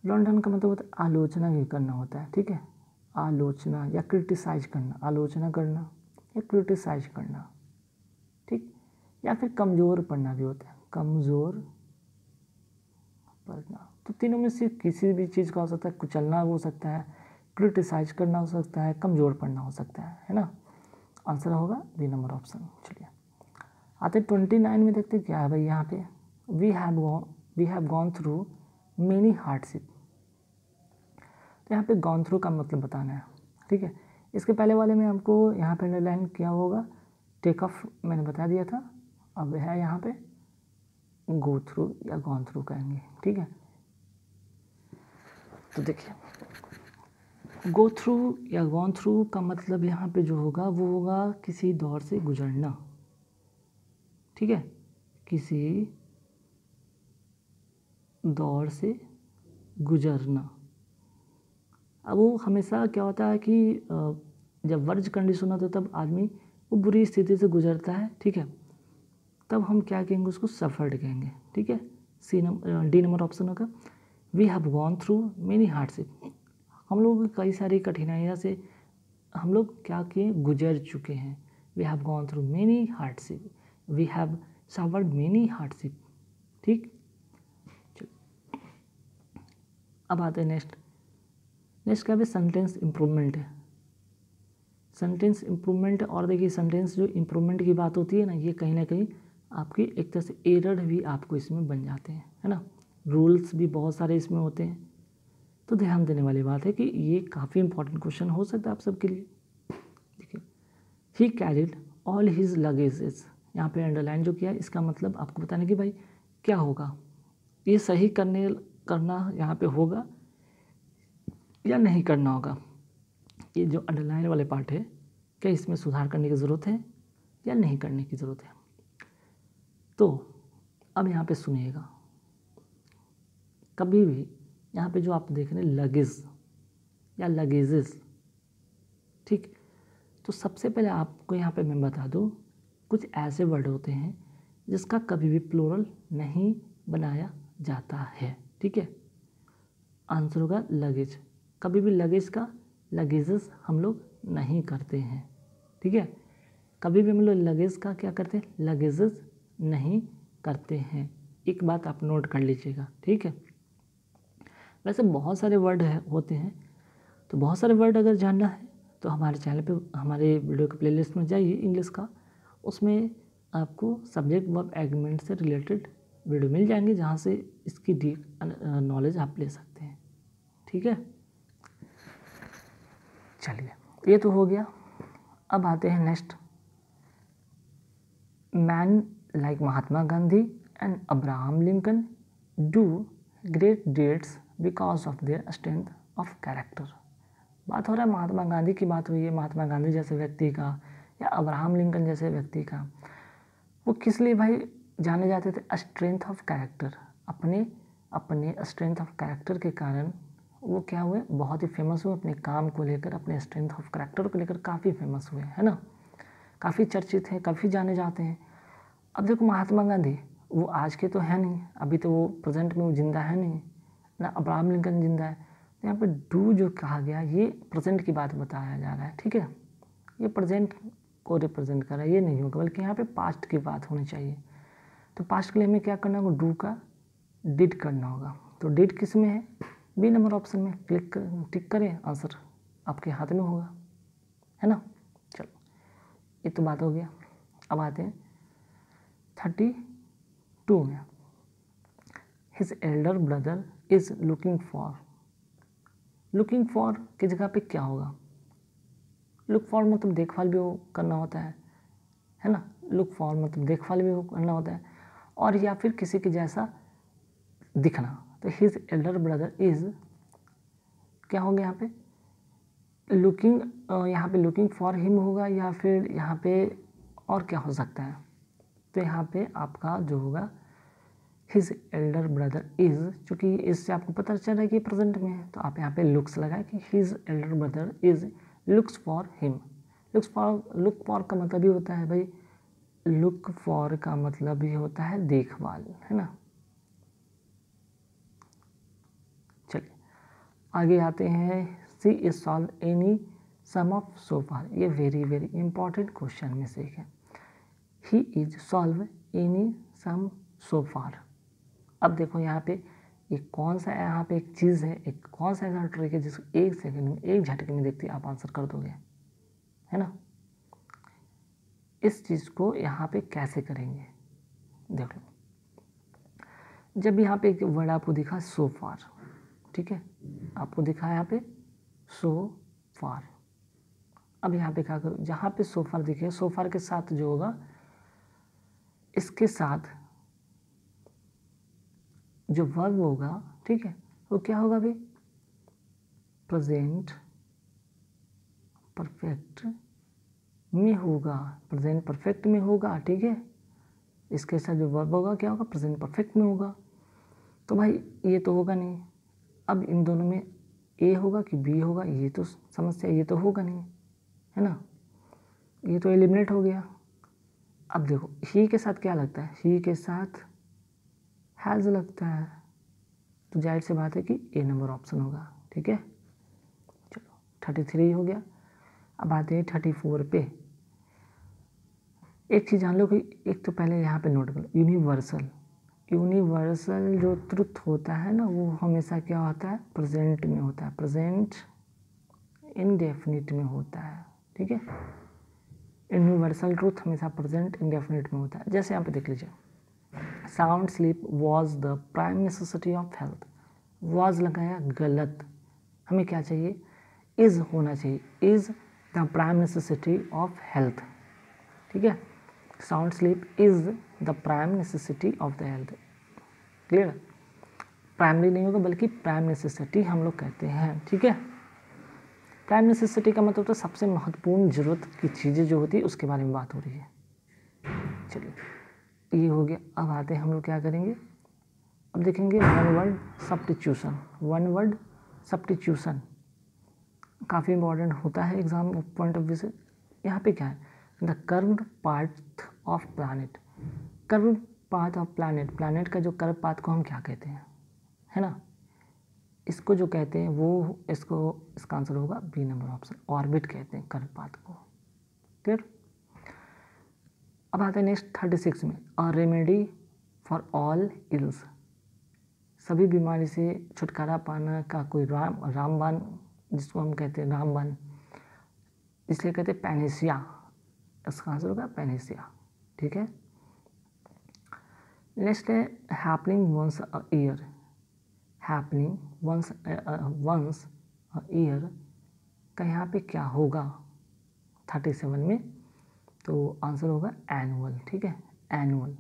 रन डाउन का मतलब होता है आलोचना भी करना होता है, ठीक है। आलोचना या क्रिटिसाइज करना, आलोचना करना या क्रिटिसाइज करना, ठीक। या फिर कमज़ोर पड़ना भी होता है, कमज़ोर पड़ना। तो तीनों में से किसी भी चीज़ का हो सकता है, कुचलना हो सकता है, क्रिटिसाइज करना हो सकता है, कमज़ोर पड़ना हो सकता है ना। आंसर होगा बी नंबर ऑप्शन। चलिए आते 29 में देखते क्या है भाई, यहाँ पे we have gone through many hardship. तो यहाँ पे गॉन थ्रू का मतलब बताना है, ठीक है। इसके पहले वाले में हमको यहाँ पे अंडरलाइन किया होगा, टेक ऑफ मैंने बता दिया था, अब है यहाँ पे गो थ्रू या गॉन थ्रू कहेंगे, ठीक है। तो देखिए गो थ्रू या गॉन थ्रू का मतलब यहाँ पे जो होगा वो होगा किसी दौर से गुजरना, ठीक है, किसी दौर से गुजरना। अब वो हमेशा क्या होता है कि जब वर्ज कंडीशन होता है तब आदमी वो बुरी स्थिति से गुजरता है, ठीक है, तब हम क्या कहेंगे, उसको सफ़र्ड कहेंगे, ठीक है। डी नंबर ऑप्शन होगा we have gone through many hardship. हम लोग कई सारी कठिनाइयों से हम लोग क्या किए, गुजर चुके हैं। We have gone through many hardship, we have suffered many hardship, ठीक। अब आते हैं नेक्स्ट क्या है, सेंटेंस इम्प्रूवमेंट है। सेंटेंस इम्प्रूवमेंट, और देखिए सेंटेंस जो इम्प्रूवमेंट की बात होती है ना, ये कहीं ना कहीं आपकी एक तरह से एरर भी आपको इसमें बन जाते हैं, है ना। रूल्स भी बहुत सारे इसमें होते हैं। तो ध्यान देने वाली बात है कि ये काफ़ी इंपॉर्टेंट क्वेश्चन हो सकता है आप सबके लिए। देखिए, ही कैरिड ऑल हिज लगेजेस, यहाँ पे अंडरलाइन जो किया इसका मतलब आपको बताने कि भाई क्या होगा, ये सही करना यहाँ पे होगा या नहीं करना होगा। ये जो अंडरलाइन वाले पार्ट है, क्या इसमें सुधार करने की ज़रूरत है या नहीं करने की ज़रूरत है। तो अब यहाँ पे सुनिएगा, कभी भी यहाँ पे जो आप देख रहे हैं लगेज या लगेजेस, ठीक, तो सबसे पहले आपको यहाँ पे मैं बता दूँ, कुछ ऐसे वर्ड होते हैं जिसका कभी भी प्लूरल नहीं बनाया जाता है, ठीक है। आंसर होगा लगेज, कभी भी लगेज का लगेजेस हम लोग नहीं करते हैं, ठीक है। कभी भी हम लोग लगेज का क्या करते हैं, लगेजेस नहीं करते हैं। एक बात आप नोट कर लीजिएगा, ठीक है। वैसे बहुत सारे वर्ड होते हैं, तो बहुत सारे वर्ड अगर जानना है तो हमारे चैनल पे, हमारे वीडियो के प्लेलिस्ट में जाइए इंग्लिश का, उसमें आपको सब्जेक्ट वर्ब एग्रीमेंट से रिलेटेड वीडियो मिल जाएंगे, जहाँ से इसकी डीप नॉलेज आप ले सकते हैं, ठीक है। चलिए, ये तो हो गया। अब आते हैं next, man like Mahatma Gandhi and Abraham Lincoln do great deeds because of their strength of character. बात हो रहा है महात्मा गांधी की, बात हुई है महात्मा गांधी जैसे व्यक्ति का या अब्राहम लिंकन जैसे व्यक्ति का। वो किस लिए भाई जाने जाते थे, स्ट्रेंथ ऑफ कैरेक्टर, अपने स्ट्रेंथ ऑफ कैरेक्टर के कारण वो क्या हुए, बहुत ही फेमस हुए अपने काम को लेकर, अपने स्ट्रेंथ ऑफ कैरेक्टर को लेकर काफ़ी फेमस हुए, है ना, काफ़ी चर्चित हैं, काफ़ी जाने जाते हैं। अब देखो महात्मा गांधी वो आज के तो है नहीं, अभी तो वो प्रेजेंट में वो जिंदा है नहीं ना, अब्राहम लिंकन जिंदा है। तो यहाँ पे डू जो कहा गया ये प्रेजेंट की बात बताया जा रहा है, ठीक है, ये प्रेजेंट को रिप्रेजेंट कर रहा है, ये नहीं होगा, बल्कि यहाँ पे पास्ट की बात होनी चाहिए। तो पास्ट के लिए हमें क्या करना होगा, डू का डिड करना होगा। तो डिड किस में है, बी नंबर ऑप्शन में, टिक करें, आंसर आपके हाथ में होगा, है ना। चलो, ये तो बात हो गया। अब आते हैं 32 में, his Elder brother is looking for की जगह पे क्या होगा, लुक फॉर मतलब देखभाल भी करना होता है ना, लुक फॉर मतलब देखभाल भी करना होता है, और या फिर किसी के जैसा दिखना। तो हिज एल्डर ब्रदर इज क्या हो गया यहाँ पे, लुकिंग, यहाँ पे लुकिंग फॉर हिम होगा, या फिर यहाँ पे और क्या हो सकता है। तो यहाँ पे आपका जो होगा हिज एल्डर ब्रदर इज, चूँकि इससे आपको पता चल रहा है कि प्रेजेंट में है, तो आप यहाँ पे लुक्स लगाए कि his Elder brother is looks for him. Look for का मतलब ही होता है भाई, लुक फॉर का मतलब ही होता है देखभाल, है ना। चलिए आगे आते हैं, she is solve any sum of so far, ये वेरी वेरी इंपॉर्टेंट क्वेश्चन में से एक है। He is solve any sum so far. अब देखो यहाँ पे एक कौन सा यहाँ पे एक चीज़ है, एक कौन सा ऐसा ट्रिक है जिसको एक सेकंड में, एक झटके में देखते आप आंसर कर दोगे, है ना। इस चीज़ को यहाँ पे कैसे करेंगे, देख लो। जब यहाँ पे एक वर्ड आपको दिखा सो फार, ठीक है, आपको दिखा यहाँ पे सो फार। अब यहाँ पे क्या करो, जहाँ पे सो फार दिखे, सो फार के साथ जो होगा, इसके साथ जो वर्ब होगा, ठीक है, वो क्या होगा भाई, प्रेजेंट परफेक्ट में होगा, प्रेजेंट परफेक्ट में होगा, ठीक है। इसके साथ जो वर्ब होगा क्या होगा, प्रेजेंट परफेक्ट में होगा। तो भाई ये तो होगा नहीं, अब इन दोनों में ए होगा कि बी होगा, ये तो समस्या, ये तो होगा नहीं, है ना, ये तो एलिमिनेट हो गया। अब देखो ही के साथ क्या लगता है, ही के साथ हैज़ लगता है, तो जाहिर सी बात है कि ए नंबर ऑप्शन होगा, ठीक है। चलो 33 हो गया। अब आते हैं 34 पे। एक चीज़ जान लो कि एक तो पहले यहाँ पे नोट कर लो, यूनिवर्सल जो ट्रुथ होता है ना, वो हमेशा क्या होता है, प्रेजेंट में होता है, प्रेजेंट इंडेफिनिट में होता है, ठीक है। यूनिवर्सल ट्रुथ हमेशा प्रेजेंट इंडेफिनिट में होता है। जैसे यहाँ पे देख लीजिए, sound sleep was the prime necessity of health, was लगाया गलत, हमें क्या चाहिए, इज़ होना चाहिए, is the prime necessity of health, ठीक है। Sound sleep is the prime necessity of the health, clear. Primary नहीं होगा बल्कि प्राइम नेसेसिटी हम लोग कहते हैं, ठीक है। प्राइम नेसेसिटी का मतलब तो सबसे महत्वपूर्ण ज़रूरत की चीज़ें जो होती है उसके बारे में बात हो रही है। चलिए ये हो गया। अब आते हैं हम लोग क्या करेंगे, अब देखेंगे one word substitution. One word substitution काफ़ी इंपॉर्टेंट होता है एग्जाम पॉइंट ऑफ व्यू से। यहाँ पे क्या है, the curved path of planet. Curved path of planet, planet का जो कर्व पाथ को हम क्या कहते हैं, है ना, इसको जो कहते हैं वो इसका आंसर होगा बी नंबर ऑप्शन, ऑर्बिट कहते हैं कर्व पाथ को, क्लियर। अब आते हैं नेक्स्ट 36 में, a remedy for all ills. सभी बीमारी से छुटकारा पाना का कोई रामबाण, जिसको हम कहते हैं रामबाण, इसलिए कहते हैं पैनेसिया, इसका आंसर होगा पैनेसिया, ठीक है। नेक्स्ट है happening once a year. Happening once a year का यहाँ पे क्या होगा 37 में, तो आंसर होगा एनुअल, ठीक है, annual,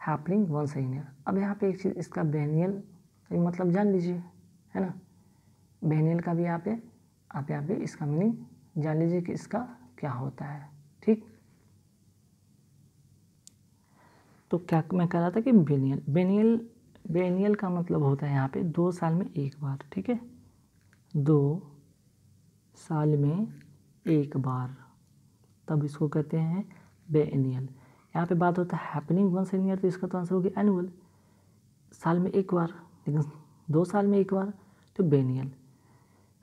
happening once a year. अब यहाँ पे एक चीज़, इसका बेनियल मतलब जान लीजिए, है ना, बेनियल का भी आप यहाँ पे इसका मीनिंग जान लीजिए कि इसका क्या होता है, ठीक। तो क्या मैं कह रहा था कि बेनियल का मतलब होता है यहाँ पे 2 साल में एक बार, ठीक है, 2 साल में एक बार, तब इसको कहते हैं बेनियल। यहाँ पे बात होता है हैपनिंग वंस इन ईयर, तो इसका तो आंसर होगा एनुअल, साल में एक बार, लेकिन 2 साल में एक बार, तो बेनियल।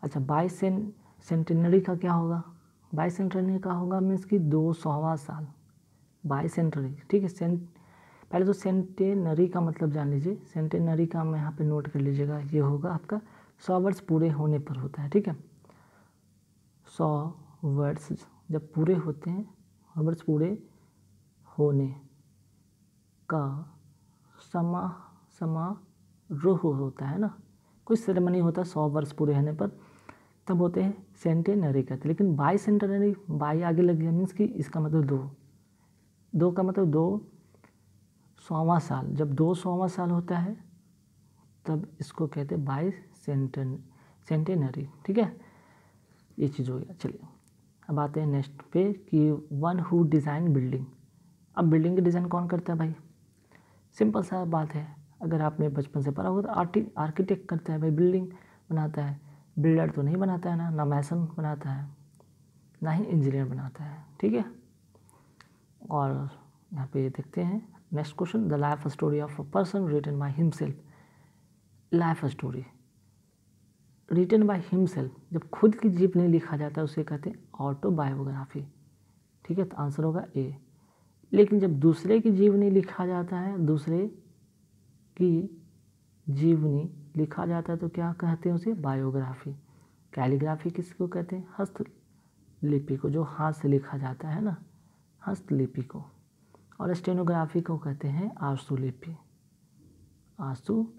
अच्छा, बाइसेंटेनरी का क्या होगा, बाइसेंटेनरी का होगा मीन्स कि 200वां साल, बाइसेंटेनरी, ठीक है। पहले तो सेंटेनरी का मतलब जान लीजिए, सेंटेनरी का हम यहाँ पे नोट कर लीजिएगा, ये होगा आपका 100 वर्ष पूरे होने पर होता है, ठीक है। 100 वर्ष जब पूरे होते हैं, 100 वर्ष पूरे होने का समारोह होता है ना, कोई सेरेमनी होता है 100 वर्ष पूरे होने पर, तब होते हैं सेंटेनरी कहते हैं। लेकिन बाई सेंटेनरी, बाई आगे लग गया मीन्स कि इसका मतलब 2 का मतलब 200वां साल, जब 200वां साल होता है तब इसको कहते हैं बाई सेंटेनरी, ठीक है, ये चीज़ हो गया। चलिए अब आते हैं नेक्स्ट पे कि वन हु डिज़ाइन बिल्डिंग। अब बिल्डिंग की डिज़ाइन कौन करता है भाई, सिंपल सा बात है, अगर आपने बचपन से पढ़ा हो तो आर्किटेक्ट करता है भाई, बिल्डिंग बनाता है, बिल्डर तो नहीं बनाता है ना मैसन बनाता है, ना ही इंजीनियर बनाता है, ठीक है। और यहाँ पे देखते हैं next question, the life story of a person written by himself. Life story written by himself, जब खुद की जीवनी लिखा जाता है उसे कहते हैं ऑटोबायोग्राफी, ठीक है, तो आंसर होगा ए। लेकिन जब दूसरे की जीवनी लिखा जाता है, दूसरे की जीवनी लिखा जाता है तो क्या कहते हैं उसे, बायोग्राफी। कैलीग्राफी किसको कहते हैं, हस्तलिपि को, जो हाथ से लिखा जाता है ना, हस्तलिपि को। और स्टेनोग्राफी को कहते हैं आशुलिपि, आशुलिपि,